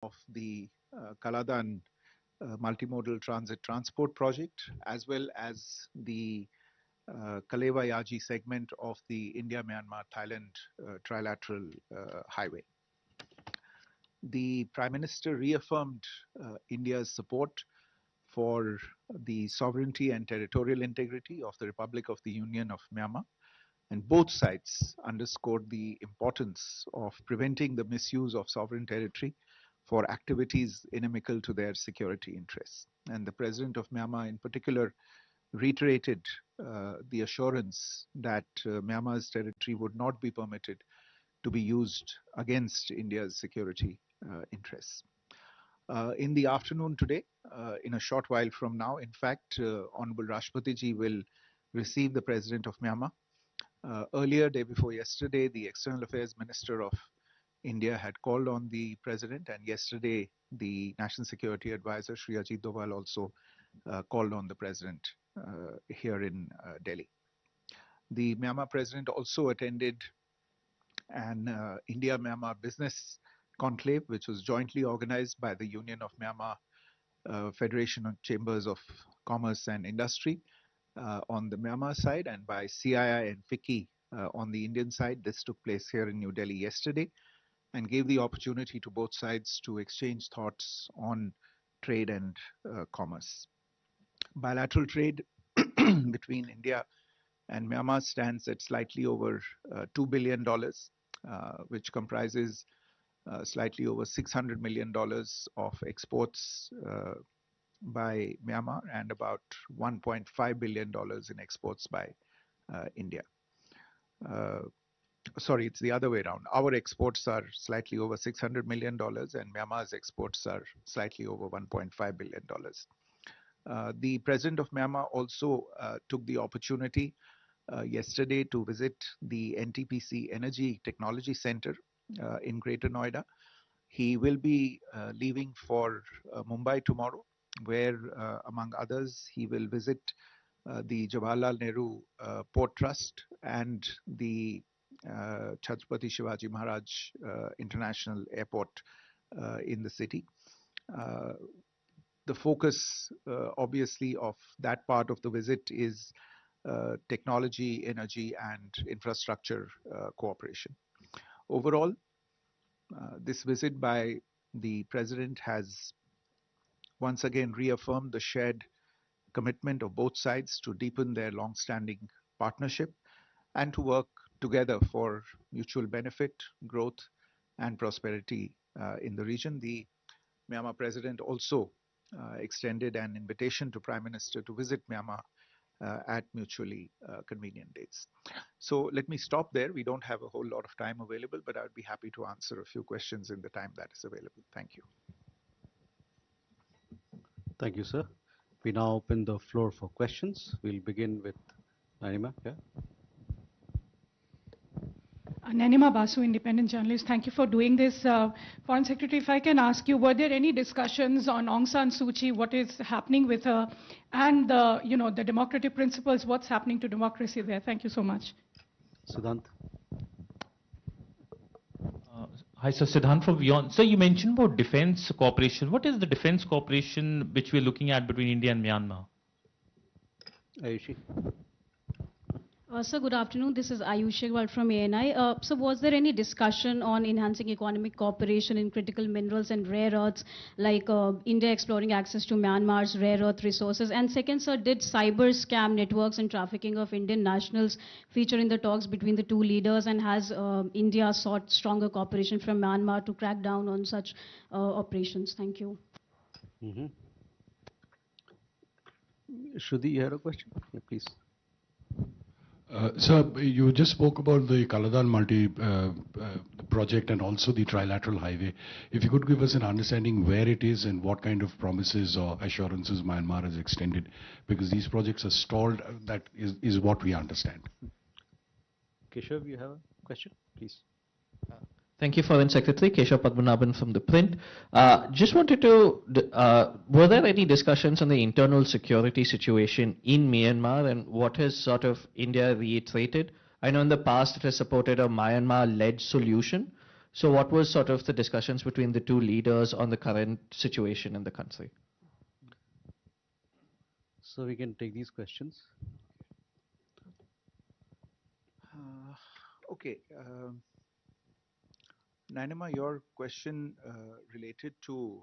of the Kaladan multimodal transit transport project, as well as the Kalewa Yaji segment of the India-Myanmar Thailand trilateral highway. The Prime Minister reaffirmed India's support for the sovereignty and territorial integrity of the Republic of the Union of Myanmar, and both sides underscored the importance of preventing the misuse of sovereign territory for activities inimical to their security interests. And the President of Myanmar, in particular, reiterated the assurance that Myanmar's territory would not be permitted to be used against India's security interests. In the afternoon today, in a short while from now, in fact, Honorable Rashtrapati Ji will receive the President of Myanmar. Earlier, day before yesterday, the External Affairs Minister of India had called on the President, and yesterday, the National Security Advisor, Shri Ajit Doval, also called on the President here in Delhi. The Myanmar President also attended an India-Myanmar business conclave, which was jointly organized by the Union of Myanmar Federation of Chambers of Commerce and Industry on the Myanmar side, and by CII and FICCI on the Indian side. This took place here in New Delhi yesterday and gave the opportunity to both sides to exchange thoughts on trade and commerce. Bilateral trade between India and Myanmar stands at slightly over $2 billion, which comprises slightly over $600 million of exports by Myanmar and about $1.5 billion in exports by India. Sorry, it's the other way around. Our exports are slightly over $600 million and Myanmar's exports are slightly over $1.5 billion. The President of Myanmar also took the opportunity yesterday to visit the NTPC Energy Technology Center in Greater Noida. He will be leaving for Mumbai tomorrow, where, among others, he will visit the Jawaharlal Nehru Port Trust and the Chhatrapati Shivaji Maharaj International Airport in the city. The focus, obviously, of that part of the visit is technology, energy, and infrastructure cooperation. Overall, this visit by the President has once again reaffirmed the shared commitment of both sides to deepen their long-standing partnership and to work together for mutual benefit, growth, and prosperity in the region. The Myanmar President also extended an invitation to Prime Minister to visit Myanmar at mutually convenient dates. So let me stop there. We don't have a whole lot of time available, but I would be happy to answer a few questions in the time that is available. Thank you. Thank you, sir. We now open the floor for questions. We'll begin with Nanima. Yeah. Nanima Basu, independent journalist. Thank you for doing this. Foreign Secretary, if I can ask you, were there any discussions on Aung San Suu Kyi, what is happening with her, and the democratic principles, what's happening to democracy there? Thank you so much. Siddhant. Hi, sir. Siddhant from Beyond. Sir, you mentioned about defense cooperation. What is the defense cooperation which we're looking at between India and Myanmar? Ayushi. Sir, good afternoon. This is Ayush Agarwal from ANI. So was there any discussion on enhancing economic cooperation in critical minerals and rare earths, like India exploring access to Myanmar's rare earth resources? And second, sir, did cyber scam networks and trafficking of Indian nationals feature in the talks between the two leaders? And has India sought stronger cooperation from Myanmar to crack down on such operations? Thank you. Shruti, you had a question? Yeah, please. Sir, you just spoke about the Kaladan project and also the trilateral highway. If you could give us an understanding where it is and what kind of promises or assurances Myanmar has extended, because these projects are stalled, that is what we understand. Keshav, you have a question? Please. Thank you, Foreign Secretary. Keshav Padmanabhan from The Print. Just wanted to, were there any discussions on the internal security situation in Myanmar, and what has sort of India reiterated? I know in the past it has supported a Myanmar-led solution So what was sort of the discussions between the two leaders on the current situation in the country? So we can take these questions. Okay. Nanima, your question related to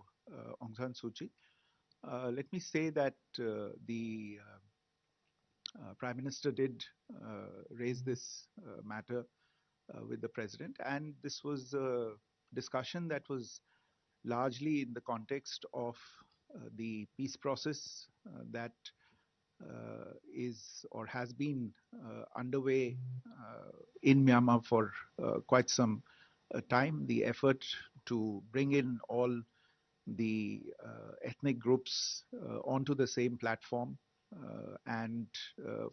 Aung San Suu Kyi. Let me say that the Prime Minister did raise this matter with the President, and this was a discussion that was largely in the context of the peace process that is or has been underway in Myanmar for quite some time. The effort to bring in all the ethnic groups onto the same platform and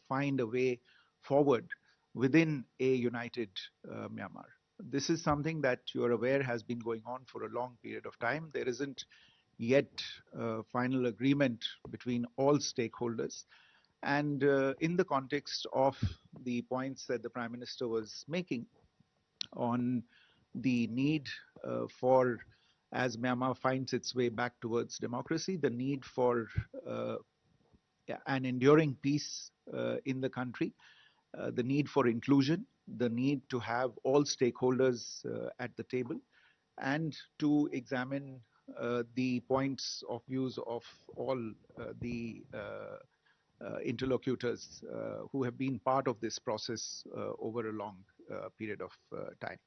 find a way forward within a united Myanmar. This is something that you are aware has been going on for a long period of time. There isn't yet final agreement between all stakeholders. And in the context of the points that the Prime Minister was making on the need for, as Myanmar finds its way back towards democracy, the need for an enduring peace in the country, the need for inclusion, the need to have all stakeholders at the table, and to examine the points of views of all the interlocutors who have been part of this process over a long period of time.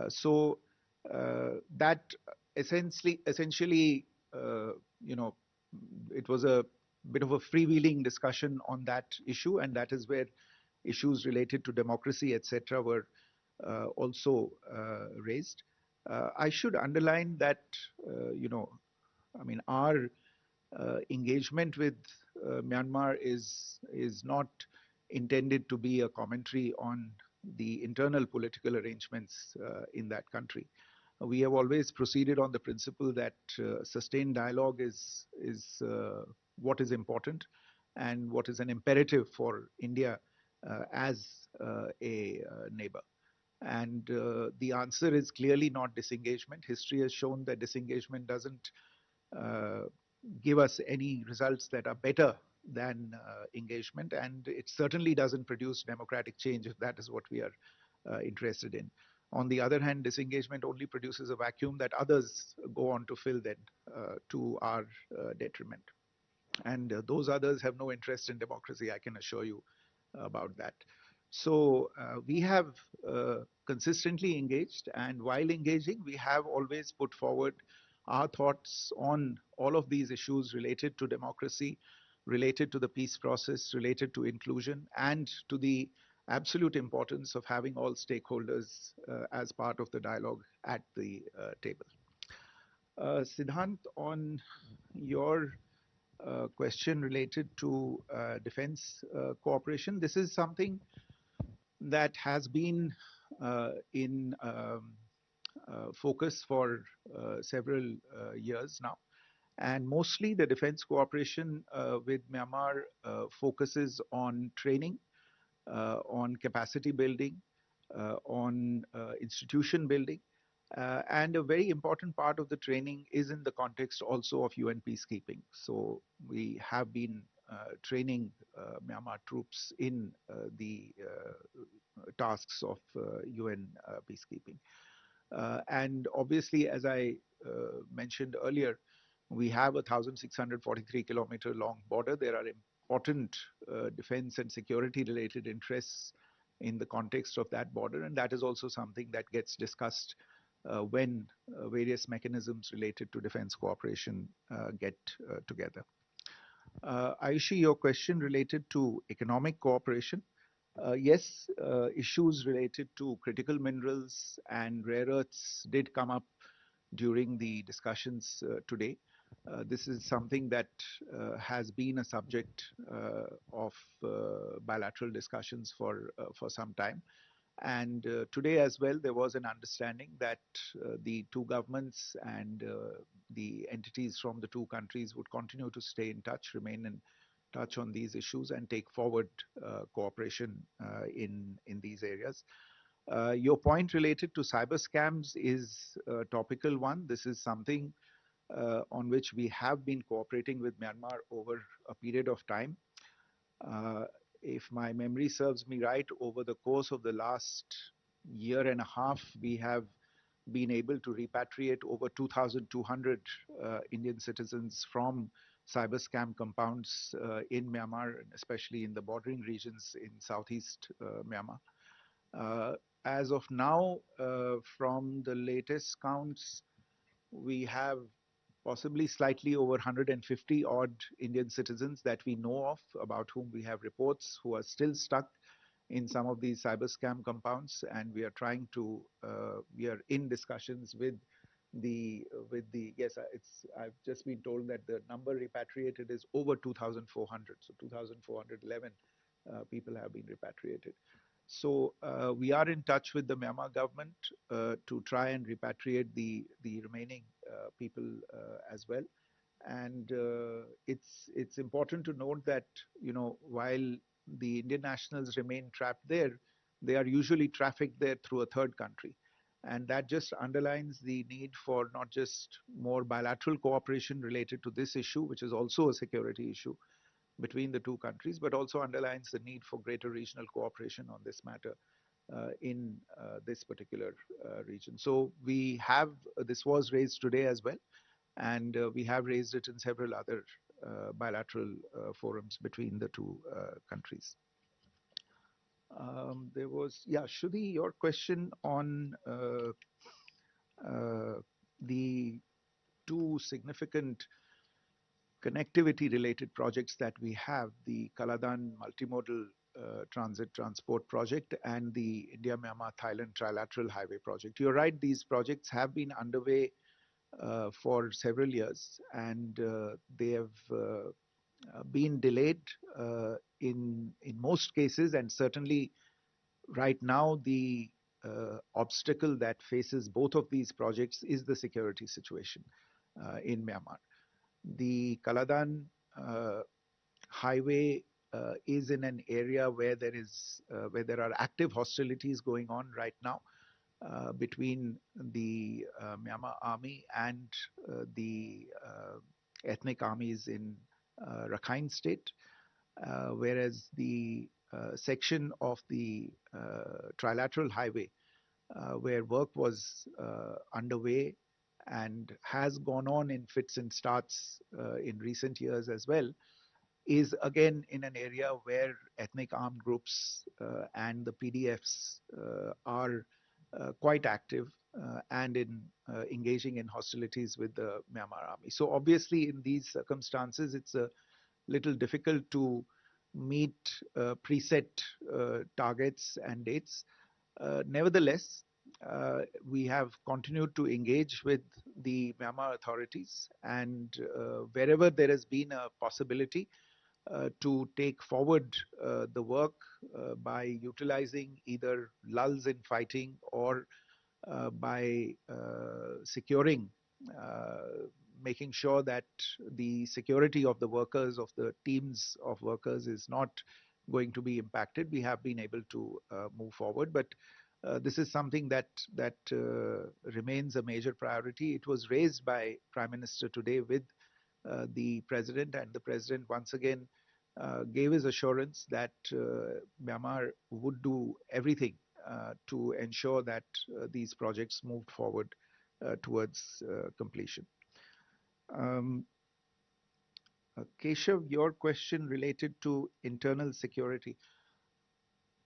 So that essentially, you know, it was a bit of a freewheeling discussion on that issue, and that is where issues related to democracy, etc., were also raised. I should underline that, you know, I mean, our engagement with Myanmar is not intended to be a commentary on the internal political arrangements in that country. We have always proceeded on the principle that sustained dialogue is what is important and what is an imperative for India as a neighbor. And the answer is clearly not disengagement. History has shown that disengagement doesn't uh, give us any results that are better than engagement, and it certainly doesn't produce democratic change if that is what we are interested in. On the other hand, disengagement only produces a vacuum that others go on to fill then to our detriment. And those others have no interest in democracy, I can assure you about that. So we have consistently engaged, and while engaging, we have always put forward our thoughts on all of these issues related to democracy, related to the peace process, related to inclusion, and to the absolute importance of having all stakeholders as part of the dialogue at the table. Siddhant, on your question related to defense cooperation, this is something that has been in focus for several years now. And mostly the defense cooperation with Myanmar focuses on training, on capacity building, on institution building. And a very important part of the training is in the context also of UN peacekeeping. So we have been training Myanmar troops in the tasks of UN peacekeeping. And obviously, as I mentioned earlier, we have a 1,643-kilometer long border. There are important defense and security related interests in the context of that border, and that is also something that gets discussed when various mechanisms related to defense cooperation get together. Ayushi, your question related to economic cooperation. Yes, issues related to critical minerals and rare earths did come up during the discussions today. This is something that has been a subject of bilateral discussions for some time. And today as well, there was an understanding that the two governments and the entities from the two countries would continue to stay in touch, remain in touch on these issues, and take forward cooperation in these areas. Your point related to cyber scams is a topical one. This is something on which we have been cooperating with Myanmar over a period of time. Uh, if my memory serves me right, over the course of the last year and a half, we have been able to repatriate over 2,200 Indian citizens from cyber scam compounds in Myanmar, especially in the bordering regions in southeast Myanmar. Uh, as of now, from the latest counts, we have possibly slightly over 150 odd Indian citizens that we know of, about whom we have reports, who are still stuck in some of these cyber scam compounds, and we are trying to we are in discussions with the yes, I've just been told that the number repatriated is over 2,400, so 2,411 people have been repatriated. So we are in touch with the Myanmar government to try and repatriate the remaining people as well. And it's important to note that, you know, while the Indian nationals remain trapped there, they are usually trafficked there through a third country. And that just underlines the need for not just more bilateral cooperation related to this issue, which is also a security issue between the two countries, but also underlines the need for greater regional cooperation on this matter in this particular region. So we have, this was raised today as well, and we have raised it in several other bilateral forums between the two countries. There was, yeah, Shruti, your question on the two significant connectivity related projects that we have, the Kaladan multimodal transit transport project and the India-Myanmar Thailand trilateral highway project. You're right, these projects have been underway for several years, and they have been delayed in most cases, and certainly right now the obstacle that faces both of these projects is the security situation in Myanmar. The Kaladan highway is in an area where there are active hostilities going on right now between the Myanmar army and the ethnic armies in Rakhine State, whereas the section of the trilateral highway where work was underway and has gone on in fits and starts in recent years as well, is again in an area where ethnic armed groups and the PDFs are quite active and in engaging in hostilities with the Myanmar army. So obviously in these circumstances, it's a little difficult to meet preset targets and dates. Nevertheless, we have continued to engage with the Myanmar authorities, and wherever there has been a possibility to take forward the work by utilizing either lulls in fighting or by securing, making sure that the security of the workers, of the teams of workers, is not going to be impacted. We have been able to move forward, but this is something that remains a major priority. It was raised by Prime Minister today with the President, and the President once again gave his assurance that Myanmar would do everything to ensure that these projects moved forward towards completion. Keshav, your question related to internal security.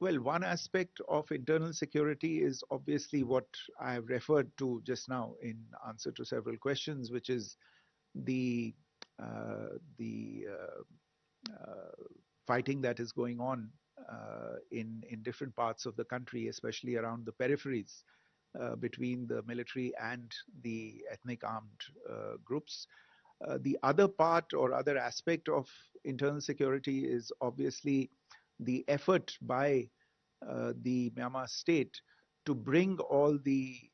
Well, one aspect of internal security is obviously what I have referred to just now in answer to several questions, which is the fighting that is going on in different parts of the country, especially around the peripheries between the military and the ethnic armed groups. The other part or other aspect of internal security is obviously the effort by the Myanmar state to bring all the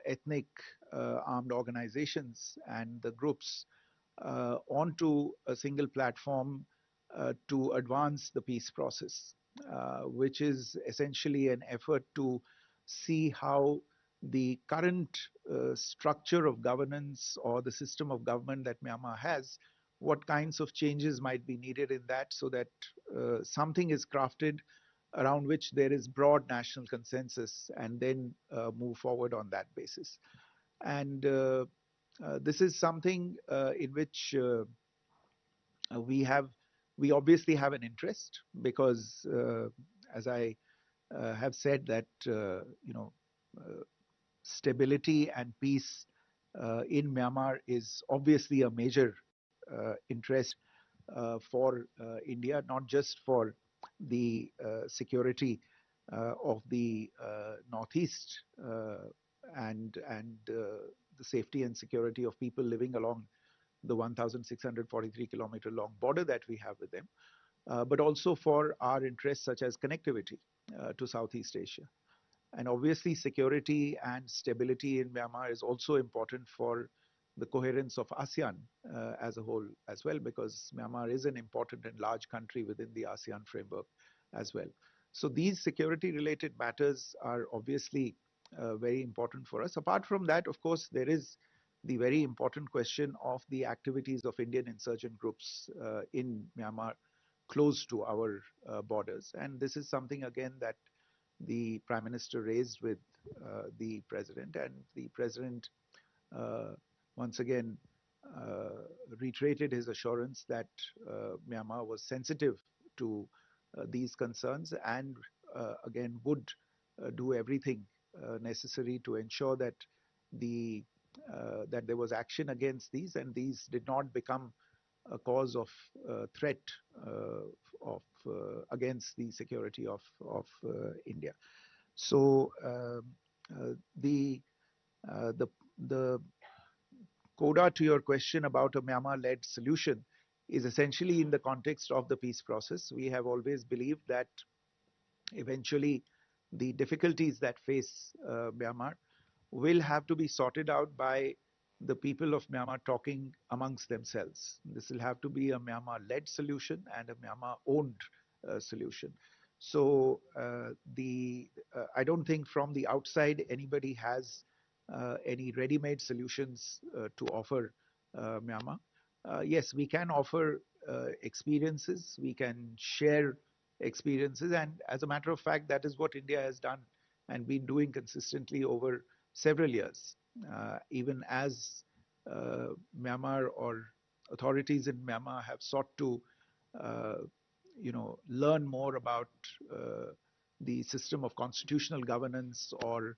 ethnic armed organizations and the groups onto a single platform to advance the peace process, which is essentially an effort to see how the current structure of governance or the system of government that Myanmar has, what kinds of changes might be needed in that, so that something is crafted around which there is broad national consensus, and then move forward on that basis. And this is something in which we obviously have an interest, because as I have said, that stability and peace in Myanmar is obviously a major interest for India, not just for the security of the northeast and the safety and security of people living along the 1,643 kilometer long border that we have with them, but also for our interests such as connectivity to Southeast Asia. And obviously, security and stability in Myanmar is also important for the coherence of ASEAN as a whole as well, because Myanmar is an important and large country within the ASEAN framework as well. So these security related matters are obviously very important for us. Apart from that, of course, there is the very important question of the activities of Indian insurgent groups in Myanmar close to our borders. And this is something, again, that the Prime Minister raised with the President, and the President once again reiterated his assurance that Myanmar was sensitive to these concerns, and again would do everything necessary to ensure that that there was action against these, and these did not become a cause of threat against the security of India. So the coda to your question about a Myanmar-led solution is essentially in the context of the peace process. We have always believed that eventually the difficulties that face Myanmar will have to be sorted out by the people of Myanmar talking amongst themselves. This will have to be a Myanmar-led solution and a Myanmar-owned solution. So I don't think from the outside anybody has any ready-made solutions to offer Myanmar. Yes, we can offer experiences, we can share experiences, and as a matter of fact, that is what India has done and been doing consistently over several years. Even as Myanmar or authorities in Myanmar have sought to learn more about the system of constitutional governance or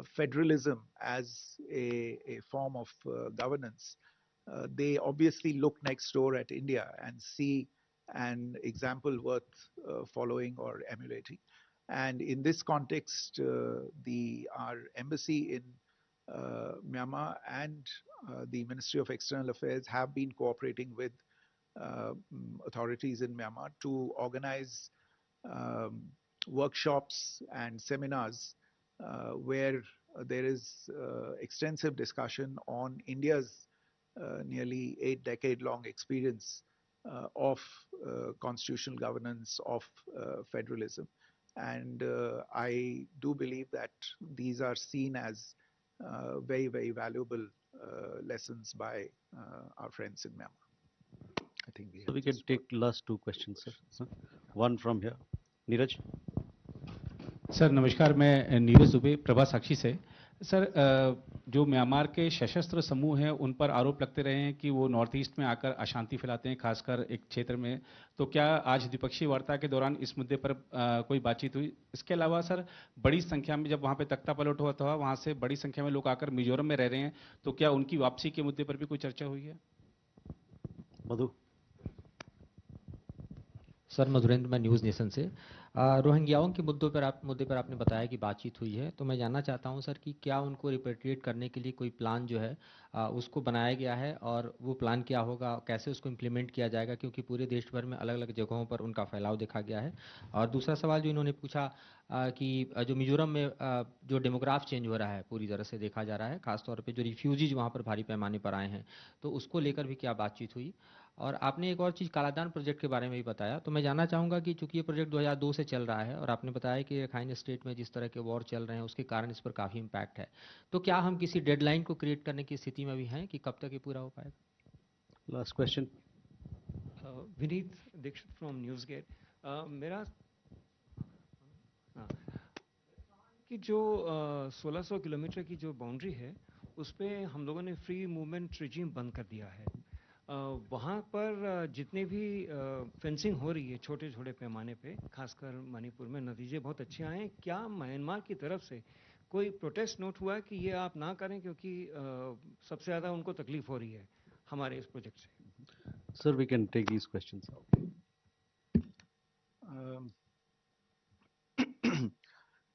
federalism as a form of governance, they obviously look next door at India and see an example worth following or emulating. And in this context, our embassy in Myanmar and the Ministry of External Affairs have been cooperating with authorities in Myanmar to organize workshops and seminars where there is extensive discussion on India's nearly 8-decade-long experience of constitutional governance, of federalism. And I do believe that these are seen as very, very valuable lessons by our friends in Myanmar. I think so we can take last two questions, sir. One from here. Neeraj. Sir नमस्कार, मैं नीरज दुबे प्रभा साक्षी से। Sir जो Myanmar के सशस्त्र समूह हैं उन पर आरोप लगते रहे हैं कि वो नॉर्थ ईस्ट में आकर अशांति फैलाते हैं, खासकर एक क्षेत्र में। तो क्या आज द्विपक्षीय वार्ता के दौरान इस मुद्दे पर कोई बातचीत हुई? इसके अलावा सर बड़ी संख्या में जब वहाँ पे तख्ता पलट हुआ था, वहाँ से बड़ी संख्या में लोग आकर मिजोरम में रह रहे हैं, तो क्या उनकी वापसी के मुद्दे पर भी कोई चर्चा हुई है? मधु। सर मधुरेंद्र, मैं न्यूज़ नेशन से। रोहिंग्याओं के मुद्दे पर आपने बताया कि बातचीत हुई है, तो मैं जानना चाहता हूं सर कि क्या उनको रिपेट्रिएट करने के लिए कोई प्लान जो है उसको बनाया गया है, और वो प्लान क्या होगा, कैसे उसको इम्प्लीमेंट किया जाएगा, क्योंकि पूरे देश भर में अलग अलग जगहों पर उनका फैलाव देखा गया है। और दूसरा सवाल जो इन्होंने पूछा कि जो मिजोरम में जो डेमोग्राफ चेंज हो रहा है पूरी तरह से देखा जा रहा है, खासतौर पर जो रिफ्यूजीज वहाँ पर भारी पैमाने पर आए हैं, तो उसको लेकर भी क्या बातचीत हुई? और आपने एक और चीज़ कालादान प्रोजेक्ट के बारे में भी बताया, तो मैं जानना चाहूँगा कि चूंकि ये प्रोजेक्ट 2002 से से चल रहा है और आपने बताया कि रखाइन स्टेट में जिस तरह के वॉर चल रहे हैं उसके कारण इस पर काफ़ी इम्पैक्ट है, तो क्या हम किसी डेडलाइन को क्रिएट करने की स्थिति में भी हैं कि कब तक ये पूरा हो पाएगा? Last question. Vineet Dixit from news gate. मेरा हाँ, कि जो 1600 किलोमीटर की जो बाउंड्री है उस पे हम लोगों ने फ्री मूवमेंट रिजीम बंद कर दिया है। वहाँ पर जितने भी फेंसिंग हो रही है छोटे छोटे पैमाने पे, खासकर मणिपुर में नतीजे बहुत अच्छे आए हैं। क्या म्यांमार की तरफ से कोई प्रोटेस्ट नोट हुआ है कि ये आप ना करें, क्योंकि सबसे ज़्यादा उनको तकलीफ हो रही है हमारे इस प्रोजेक्ट से? Sir, we can take these questions.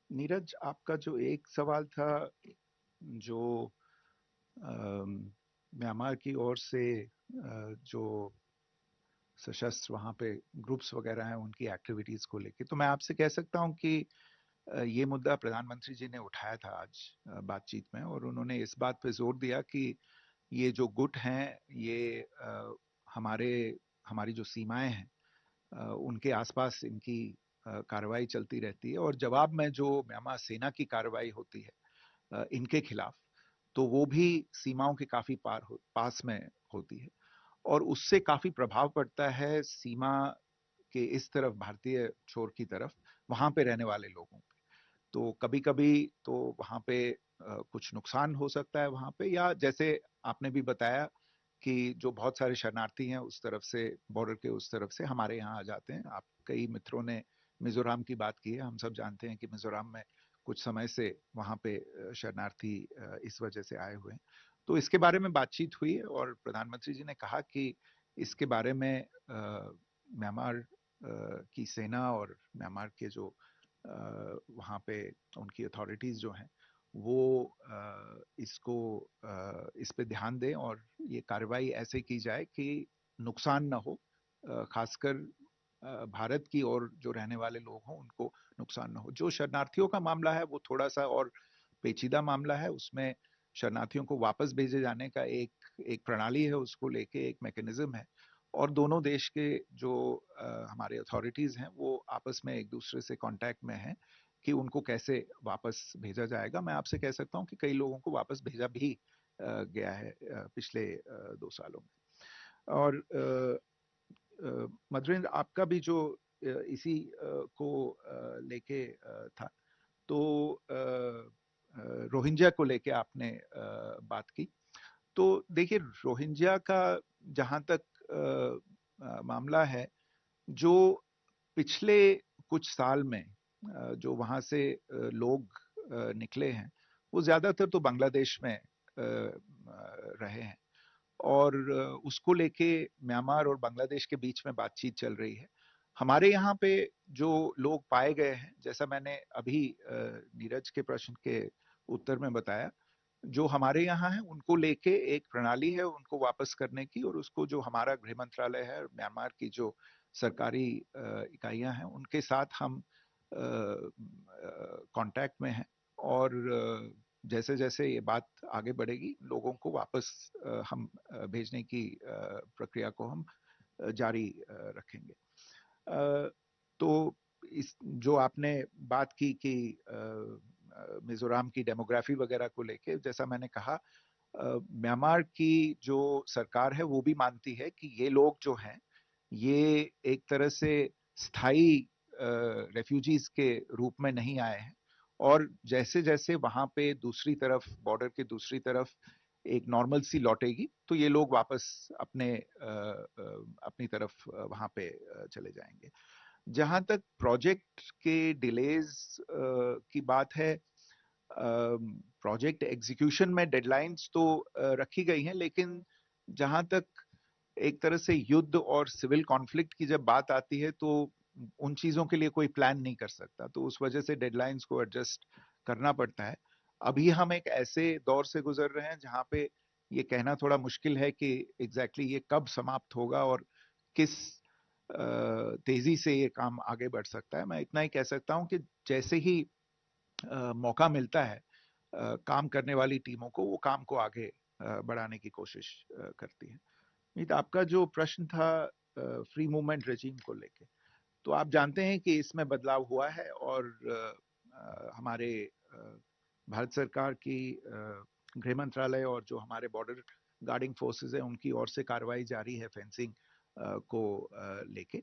Neeraj, आपका जो एक सवाल था, जो म्यांमार की ओर से जो सशस्त्र वहाँ पे ग्रुप्स वगैरह हैं उनकी एक्टिविटीज को लेके, तो मैं आपसे कह सकता हूँ कि ये मुद्दा प्रधानमंत्री जी ने उठाया था आज बातचीत में, और उन्होंने इस बात पे जोर दिया कि ये जो गुट हैं ये हमारी जो सीमाएं हैं उनके आसपास इनकी कार्रवाई चलती रहती है, और जवाब में जो म्यांमार सेना की कार्रवाई होती है इनके खिलाफ, तो वो भी सीमाओं के काफी पास में होती है, और उससे काफी प्रभाव पड़ता है सीमा के इस तरफ, भारतीय छोर की तरफ, वहां पे रहने वाले लोगों पे। तो कभी कभी तो वहां पे कुछ नुकसान हो सकता है वहां पे, या जैसे आपने भी बताया कि जो बहुत सारे शरणार्थी हैं उस तरफ से, बॉर्डर के उस तरफ से हमारे यहाँ आ जाते हैं। आप कई मित्रों ने मिजोरम की बात की है, हम सब जानते हैं कि मिजोरम में कुछ समय से वहां पे शरणार्थी इस वजह से आए हुए हैं। तो इसके बारे में बातचीत हुई और प्रधानमंत्री जी ने कहा कि इसके बारे में म्यांमार की सेना और म्यांमार के जो वहाँ पे उनकी अथॉरिटीज जो हैं वो इस पे ध्यान दें और ये कार्रवाई ऐसे की जाए कि नुकसान ना हो, खासकर भारत की ओर जो रहने वाले लोग हों उनको नुकसान ना हो। जो शरणार्थियों का मामला है वो थोड़ा सा और पेचीदा मामला है, उसमें शरणार्थियों को वापस भेजे जाने का एक प्रणाली है, उसको लेके एक मैकेनिज्म है, और दोनों देश के जो हमारे अथॉरिटीज हैं वो आपस में एक दूसरे से कांटेक्ट में हैं कि उनको कैसे वापस भेजा जाएगा। मैं आपसे कह सकता हूं कि कई लोगों को वापस भेजा भी गया है पिछले 2 सालों में। और मधुरेंद्र, आपका भी जो इसी को लेके था, तो रोहिंग्या को लेके आपने बात की। तो देखिए, रोहिंग्या का जहां तक मामला है, जो पिछले कुछ साल में जो वहां से लोग निकले हैं वो ज्यादातर तो बांग्लादेश में रहे हैं, और उसको लेके म्यांमार और बांग्लादेश के बीच में बातचीत चल रही है। हमारे यहाँ पे जो लोग पाए गए हैं, जैसा मैंने अभी नीरज के प्रश्न के उत्तर में बताया, जो हमारे यहाँ है उनको लेके एक प्रणाली है उनको वापस करने की, और उसको जो हमारा गृह मंत्रालय है, म्यांमार की जो सरकारी इकाइयां हैं उनके साथ हम कांटेक्ट में हैं, और जैसे जैसे ये बात आगे बढ़ेगी लोगों को वापस हम भेजने की प्रक्रिया को हम जारी रखेंगे। तो इस जो आपने बात की कि मिजोरम की डेमोग्राफी वगैरह को लेके, जैसा मैंने कहा, म्यांमार की जो सरकार है वो भी मानती है कि ये लोग जो हैं ये एक तरह से स्थायी रेफ्यूजीज के रूप में नहीं आए हैं, और जैसे जैसे वहां पे दूसरी तरफ, बॉर्डर के दूसरी तरफ एक नॉर्मल सी लौटेगी तो ये लोग वापस अपनी तरफ वहां पे चले जाएंगे। जहां तक प्रोजेक्ट के डिलेज की बात है, प्रोजेक्ट एग्जीक्यूशन में डेडलाइंस तो रखी गई हैं, लेकिन जहां तक एक तरह से युद्ध और सिविल कॉन्फ्लिक्ट की जब बात आती है तो उन चीजों के लिए कोई प्लान नहीं कर सकता, तो उस वजह से डेडलाइंस को एडजस्ट करना पड़ता है। अभी हम एक ऐसे दौर से गुजर रहे हैं जहां पे ये कहना थोड़ा मुश्किल है कि एग्जैक्टली ये कब समाप्त होगा और किस तेजी से ये काम आगे बढ़ सकता है। मैं इतना ही कह सकता हूं कि जैसे ही मौका मिलता है काम करने वाली टीमों को, वो काम को आगे बढ़ाने की कोशिश करती है। मीत, आपका जो प्रश्न था फ्री मूवमेंट रेजिम को लेके, तो आप जानते हैं कि इसमें बदलाव हुआ है और हमारे भारत सरकार की गृह मंत्रालय और जो हमारे बॉर्डर गार्डिंग फोर्सेस है उनकी ओर से कार्रवाई जारी है फेंसिंग को लेके।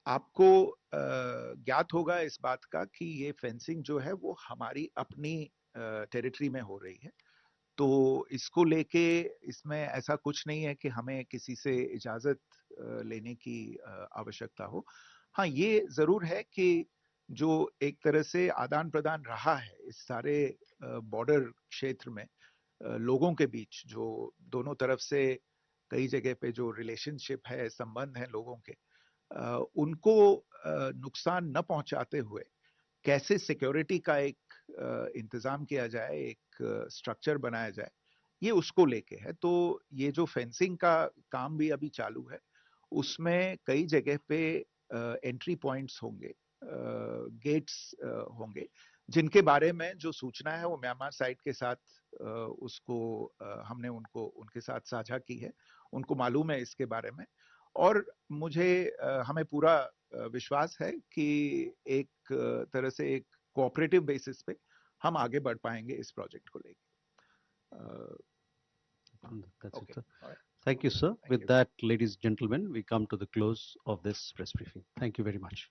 आपको ज्ञात होगा इस बात का कि ये फेंसिंग जो है वो हमारी अपनी टेरिटरी में हो रही है, तो इसको लेके इसमें ऐसा कुछ नहीं है कि हमें किसी से इजाजत लेने की आवश्यकता हो। हाँ, ये जरूर है कि जो एक तरह से आदान प्रदान रहा है इस सारे बॉर्डर क्षेत्र में लोगों के बीच, जो दोनों तरफ से कई जगह पे जो रिलेशनशिप है, संबंध है लोगों के, उनको नुकसान न पहुंचाते हुए कैसे सिक्योरिटी का एक इंतजाम किया जाए, एक स्ट्रक्चर बनाया जाए, ये उसको लेके है। तो ये जो फेंसिंग का काम भी अभी चालू है, उसमें कई जगह पे एंट्री पॉइंट्स होंगे, गेट्स होंगे, जिनके बारे में जो सूचना है वो म्यांमार साइड के साथ उसको हमने उनको उनके साथ साझा की है, उनको मालूम है इसके बारे में। और मुझे हमें पूरा विश्वास है कि एक तरह से एक कोऑपरेटिव बेसिस पे हम आगे बढ़ पाएंगे इस प्रोजेक्ट को लेके। That's Okay. it, sir. All right. Thank you, sir. Thank With you. that, ladies and gentlemen, we come to the close of this press briefing. Thank you very much.